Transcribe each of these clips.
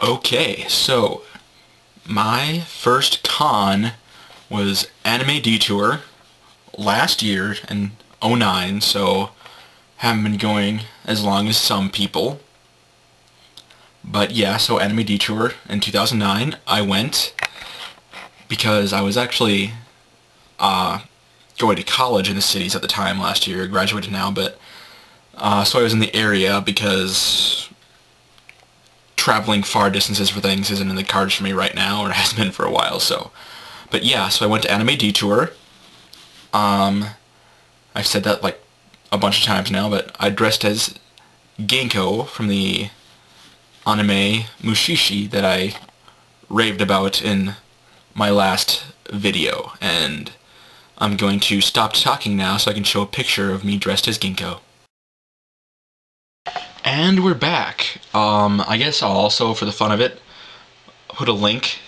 Okay, so my first con was Anime Detour last year in '09, so haven't been going as long as some people. But yeah, so Anime Detour in 2009, I went because I was actually going to college in the cities at the time last year. Graduated now, but so I was in the area because traveling far distances for things isn't in the cards for me right now, or has been for a while. So, but yeah, so I went to Anime Detour. I've said that like a bunch of times now, but I dressed as Genko from the anime Mushishi that I raved about in my last video, and I'm going to stop talking now so I can show a picture of me dressed as Genko. And we're back. I guess I'll also, for the fun of it, put a link,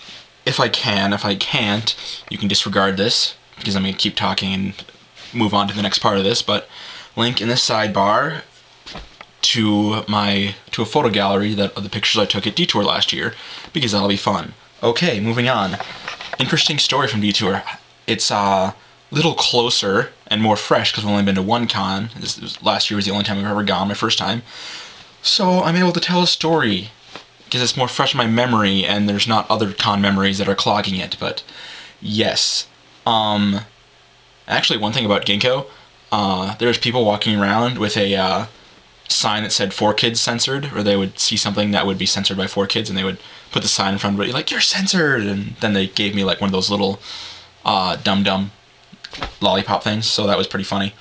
if I can. If I can't, you can disregard this, because I'm going to keep talking and move on to the next part of this, but link in the sidebar to a photo gallery of the pictures I took at Detour last year, because that'll be fun. Okay, moving on. Interesting story from Detour. It's a little closer and more fresh, because I've only been to one con. Last year was the only time I've ever gone, my first time. So I'm able to tell a story, because it's more fresh in my memory, and there's not other con memories that are clogging it, but yes. Actually, one thing about Ginkgo, there's people walking around with a sign that said 4 kids censored, or they would see something that would be censored by 4 kids, and they would put the sign in front of it, like, you're censored, and then they gave me like one of those little dum-dum lollipop things, so that was pretty funny.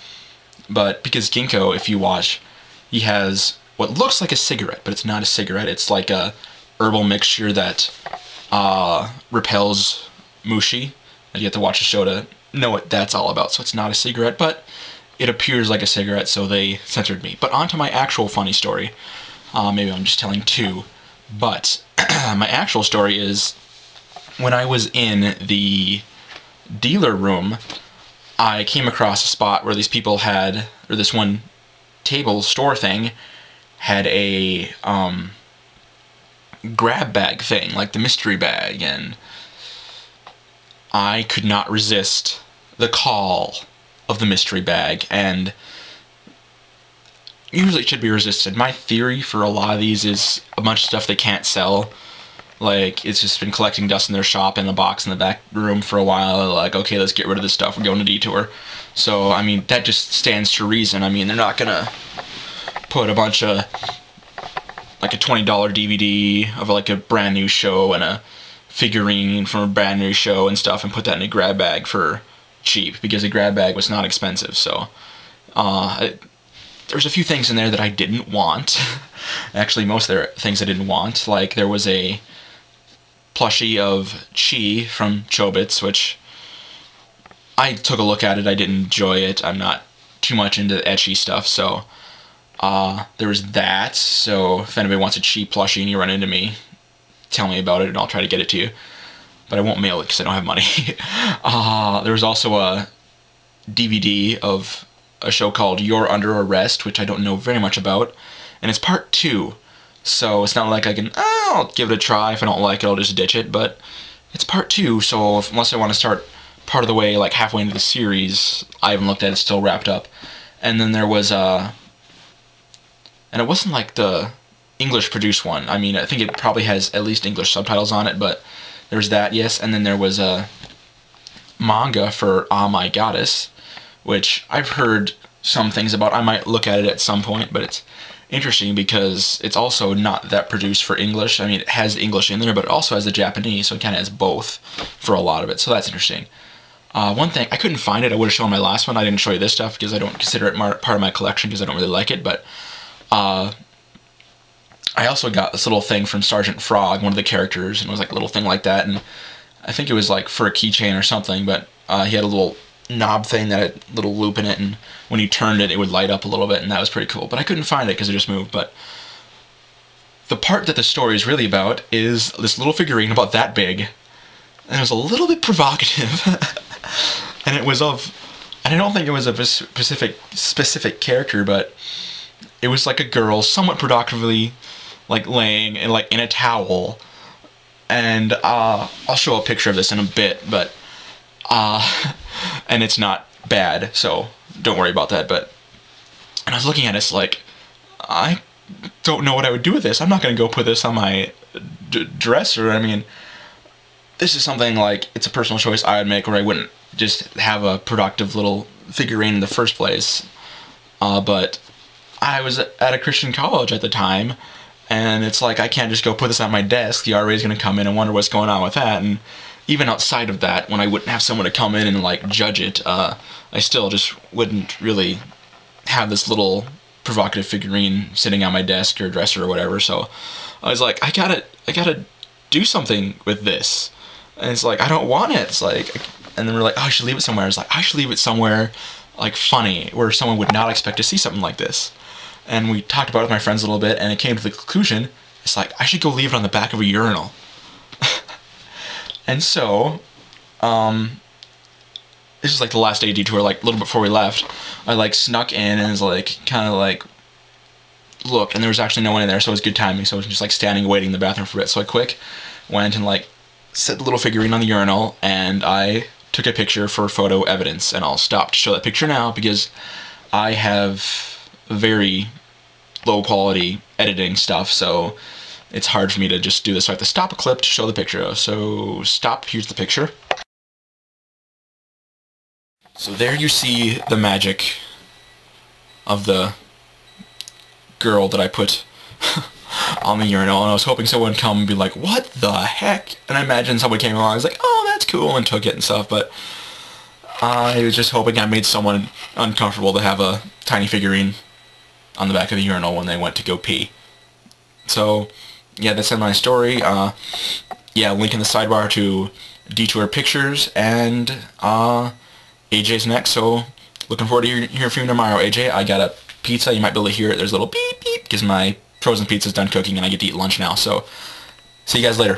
But because Ginkgo, if you watch, he has what looks like a cigarette, but it's not a cigarette. It's like a herbal mixture that repels mushi, and you have to watch the show to know what that's all about. So it's not a cigarette, but it appears like a cigarette, so they censored me. But on to my actual funny story. Maybe I'm just telling two, but my actual story is when I was in the dealer room, I came across a spot where these people had, or this one table store thing had a grab bag thing, like the mystery bag, and I could not resist the call of the mystery bag, and usually it should be resisted. My theory for a lot of these is a bunch of stuff they can't sell. Like, it's just been collecting dust in their shop in the box in the back room for a while. Like, okay, let's get rid of this stuff. We're going to Detour. So, I mean, that just stands to reason. I mean, they're not gonna put a bunch of, like, a $20 DVD of, like, a brand new show and a figurine from a brand new show and stuff and put that in a grab bag for cheap, because a grab bag was not expensive. So, there's a few things in there that I didn't want. Actually, most of the things I didn't want. Like, there was a plushie of Chi from Chobits, which I took a look at it. I didn't enjoy it. I'm not too much into ecchi stuff, so there was that. So if anybody wants a Chi plushie and you run into me, tell me about it and I'll try to get it to you. But I won't mail it because I don't have money. There was also a DVD of a show called You're Under Arrest, which I don't know very much about, and it's part 2. So it's not like I can, I'll give it a try. If I don't like it, I'll just ditch it. But it's part 2, so unless I want to start part of the way, like halfway into the series, I haven't looked at it, it's still wrapped up. And then there was and it wasn't like the English produced one. I mean, I think it probably has at least English subtitles on it, but there's that, yes. And then there was a manga for Ah My Goddess, which I've heard some things about. I might look at it at some point, but it's interesting because it's also not that produced for English. I mean, it has English in there, but it also has the Japanese, so it kind of has both for a lot of it, so that's interesting. One thing, I couldn't find it. I would have shown my last one. I didn't show you this stuff because I don't consider it part of my collection because I don't really like it, but I also got this little thing from Sergeant Frog, one of the characters, and it was like a little thing like that, and I think it was like for a keychain or something, but he had a little knob thing that had a little loop in it, and when you turned it, it would light up a little bit, and that was pretty cool. But I couldn't find it because it just moved. But the part that the story is really about is this little figurine about that big, and it was a little bit provocative, and it was of, and I don't think it was of a specific character, but it was like a girl somewhat provocatively like laying in like in a towel, and I'll show a picture of this in a bit, but and it's not bad, so don't worry about that. But and I was looking at it, it's like, I don't know what I would do with this. I'm not gonna go put this on my dresser. I mean, this is something like, it's a personal choice I would make, where I wouldn't just have a productive little figurine in the first place. But I was at a Christian college at the time, and it's like, I can't just go put this on my desk. The RA's gonna come in and wonder what's going on with that. And even outside of that, when I wouldn't have someone to come in and like judge it, I still just wouldn't really have this little provocative figurine sitting on my desk or dresser or whatever. So I was like, I gotta do something with this. And it's like, I don't want it. It's like, and then we're like, oh, I should leave it somewhere. I was like, I should leave it somewhere like funny, where someone would not expect to see something like this. And we talked about it with my friends a little bit, and it came to the conclusion, it's like, I should go leave it on the back of a urinal. And so, this is like the last day of Detour, like a little before we left, I like snuck in and was like, kind of like, looked, and there was actually no one in there, so it was good timing. So I was just like standing waiting in the bathroom for it. So I quick went and like set the little figurine on the urinal, and I took a picture for photo evidence. And I'll stop to show that picture now, because I have very low quality editing stuff, so it's hard for me to just do this. So I have to stop a clip to show the picture. So stop, here's the picture. So there you see the magic of the girl that I put on the urinal, and I was hoping someone would come and be like, what the heck? And I imagine someone came along and was like, oh, that's cool, and took it and stuff, but I was just hoping I made someone uncomfortable to have a tiny figurine on the back of the urinal when they went to go pee. So, yeah, that's in my story. Yeah, link in the sidebar to Detour pictures, and AJ's next, so looking forward to hearing from you tomorrow, AJ. I got a pizza. You might be able to hear it. There's a little beep beep because my frozen pizza's done cooking and I get to eat lunch now. So, see you guys later.